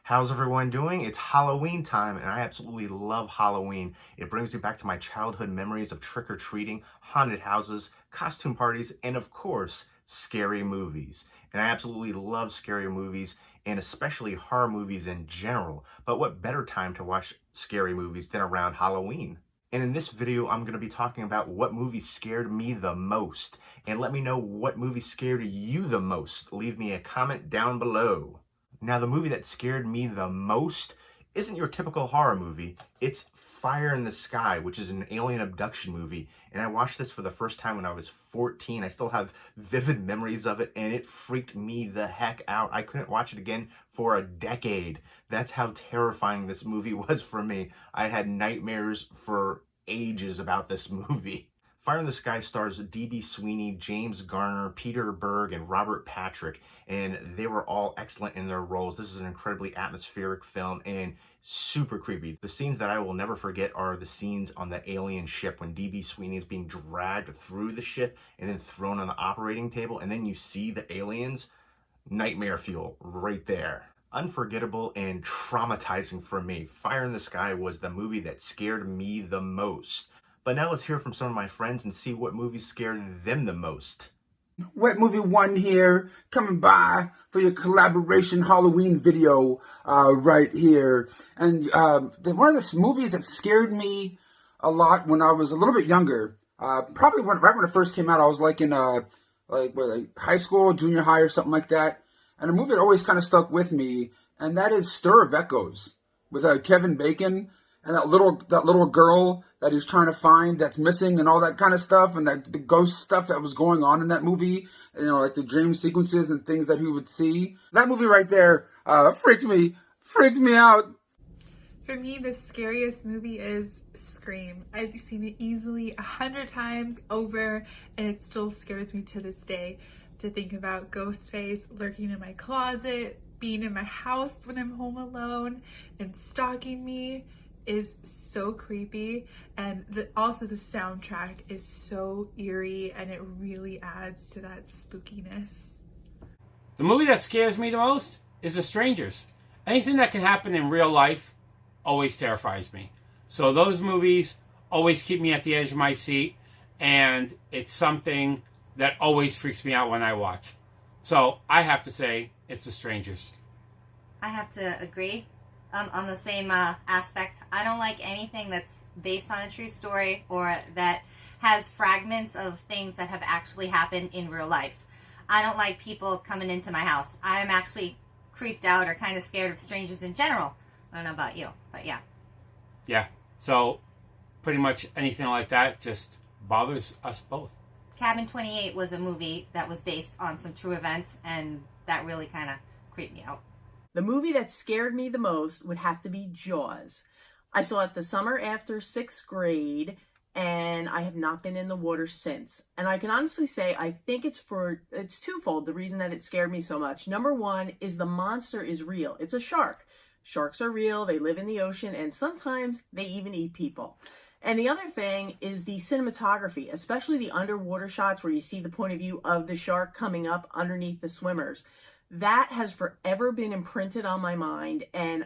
How's everyone doing? It's Halloween time, and I absolutely love Halloween. It brings me back to my childhood memories of trick-or-treating, haunted houses, costume parties, and of course, scary movies. And I absolutely love scary movies, and especially horror movies in general. But what better time to watch scary movies than around Halloween? And in this video, I'm going to be talking about what movie scared me the most. And let me know what movie scared you the most. Leave me a comment down below. Now, the movie that scared me the most isn't your typical horror movie. It's Fire in the Sky, which is an alien abduction movie. And I watched this for the first time when I was 14. I still have vivid memories of it, and it freaked me the heck out. I couldn't watch it again for a decade. That's how terrifying this movie was for me. I had nightmares for ages about this movie. Fire in the Sky stars D.B. Sweeney, James Garner, Peter Berg, and Robert Patrick, and they were all excellent in their roles. This is an incredibly atmospheric film and super creepy. The scenes that I will never forget are the scenes on the alien ship when D.B. Sweeney is being dragged through the ship and then thrown on the operating table, and then you see the aliens. Nightmare fuel right there. Unforgettable and traumatizing for me. Fire in the Sky was the movie that scared me the most. But now let's hear from some of my friends and see what movies scared them the most. Wet Movie 1 here, coming by for your collaboration Halloween video right here. And one of the movies that scared me a lot when I was a little bit younger, probably right when it first came out, I was like in high school, junior high or something like that. And a movie that always kind of stuck with me, and that is Stir of Echoes with Kevin Bacon. And that little girl that he's trying to find that's missing and all that kind of stuff, and that the ghost stuff that was going on in that movie, like the dream sequences and things that he would see. That movie right there freaked me out. For me, the scariest movie is Scream. I've seen it easily 100 times over, and it still scares me to this day to think about Ghostface lurking in my closet, being in my house when I'm home alone, and stalking me. Is so creepy, and also the soundtrack is so eerie, and it really adds to that spookiness. The movie that scares me the most is The Strangers. Anything that can happen in real life always terrifies me. So those movies always keep me at the edge of my seat, and it's something that always freaks me out when I watch. So I have to say it's The Strangers. I have to agree. On the same aspect. I don't like anything that's based on a true story or that has fragments of things that have actually happened in real life. I don't like people coming into my house. I'm actually creeped out or kind of scared of strangers in general. I don't know about you, but yeah. Yeah, so pretty much anything like that just bothers us both. Cabin 28 was a movie that was based on some true events, and that really kind of creeped me out. The movie that scared me the most would have to be Jaws. I saw it the summer after 6th grade, and I have not been in the water since. And I can honestly say I think it's twofold, the reason that it scared me so much. Number one is the monster is real. It's a shark. Sharks are real, they live in the ocean, and sometimes they even eat people. And the other thing is the cinematography, especially the underwater shots where you see the point of view of the shark coming up underneath the swimmers. That has forever been imprinted on my mind, and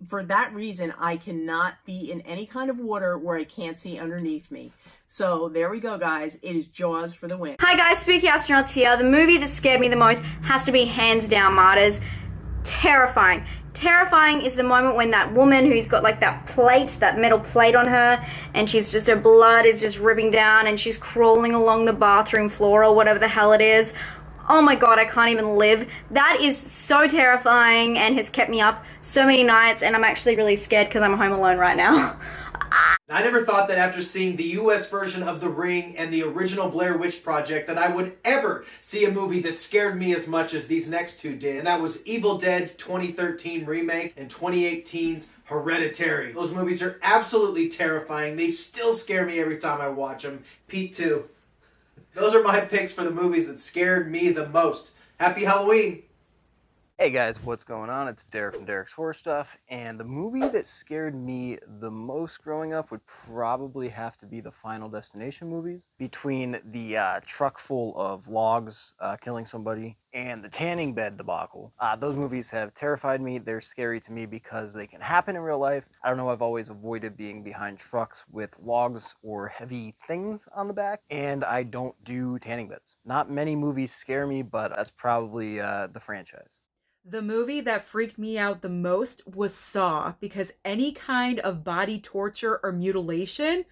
for that reason, I cannot be in any kind of water where I can't see underneath me. So there we go, guys. It is Jaws for the win. Hi guys, Spooky Astronauts here. The movie that scared me the most has to be hands down Martyrs. Terrifying. Terrifying is the moment when that woman who's got like that metal plate on her, and her blood is just ripping down, and she's crawling along the bathroom floor or whatever the hell it is. Oh my god, I can't even live. That is so terrifying and has kept me up so many nights, and I'm actually really scared because I'm home alone right now. I never thought that after seeing the US version of The Ring and the original Blair Witch Project that I would ever see a movie that scared me as much as these next two did. And that was Evil Dead 2013 remake and 2018's Hereditary. Those movies are absolutely terrifying. They still scare me every time I watch them. Pete too. Those are my picks for the movies that scared me the most. Happy Halloween! Hey guys, what's going on? It's Derek from Derek's Horror Stuff, and the movie that scared me the most growing up would probably have to be the Final Destination movies. Between the truck full of logs killing somebody and the tanning bed debacle, those movies have terrified me. They're scary to me because they can happen in real life. I don't know, I've always avoided being behind trucks with logs or heavy things on the back, and I don't do tanning beds. Not many movies scare me, but that's probably the franchise. The movie that freaked me out the most was Saw, because any kind of body torture or mutilation,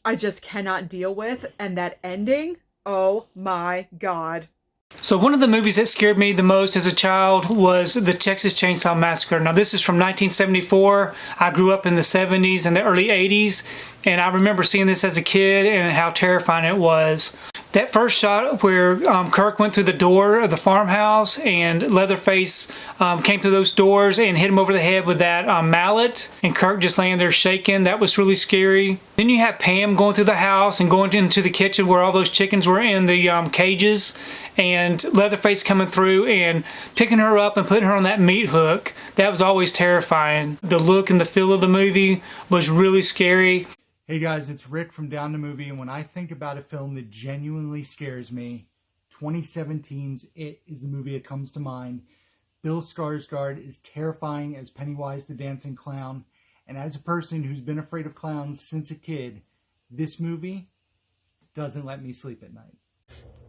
I just cannot deal with. And that ending, oh my God. So one of the movies that scared me the most as a child was the Texas Chainsaw Massacre. Now this is from 1974. I grew up in the 70s and the early 80s, and I remember seeing this as a kid and how terrifying it was. That first shot where Kirk went through the door of the farmhouse and Leatherface came through those doors and hit him over the head with that mallet, and Kirk just laying there shaking, that was really scary. Then you have Pam going through the house and going into the kitchen where all those chickens were in the cages, and Leatherface coming through and picking her up and putting her on that meat hook. That was always terrifying. The look and the feel of the movie was really scary. Hey guys, it's Rick from Down the Movie, and when I think about a film that genuinely scares me, 2017's It is the movie that comes to mind. Bill Skarsgård is terrifying as Pennywise the Dancing Clown, and as a person who's been afraid of clowns since a kid, this movie doesn't let me sleep at night.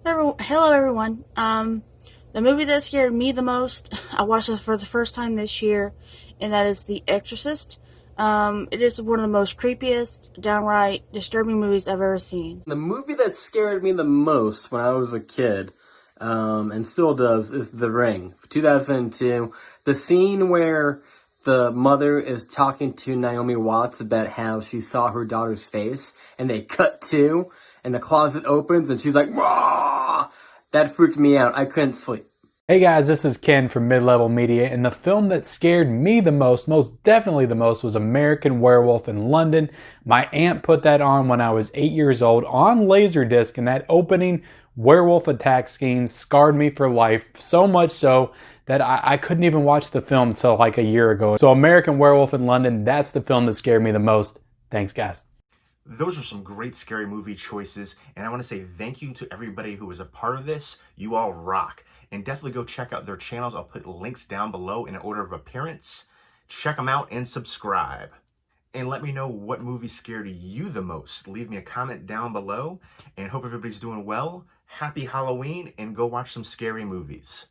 Hello everyone. The movie that scared me the most, I watched it for the first time this year, and that is The Exorcist. It is one of the most creepiest, downright disturbing movies I've ever seen. The movie that scared me the most when I was a kid, and still does, is The Ring, 2002. The scene where the mother is talking to Naomi Watts about how she saw her daughter's face, and they cut to, and the closet opens, and she's like, "Wah!" That freaked me out. I couldn't sleep. Hey guys, this is Ken from Mid-Level Media, and the film that scared me the most definitely the most, was American Werewolf in London. My aunt put that on when I was 8 years old on Laserdisc, and that opening werewolf attack scene scarred me for life, so much so that I couldn't even watch the film until like a year ago. So American Werewolf in London, that's the film that scared me the most. Thanks guys. Those are some great scary movie choices, and I want to say thank you to everybody who was a part of this. You all rock. And definitely go check out their channels. I'll put links down below in order of appearance. Check them out and subscribe. And let me know what movie scared you the most. Leave me a comment down below. And hope everybody's doing well. Happy Halloween, and go watch some scary movies.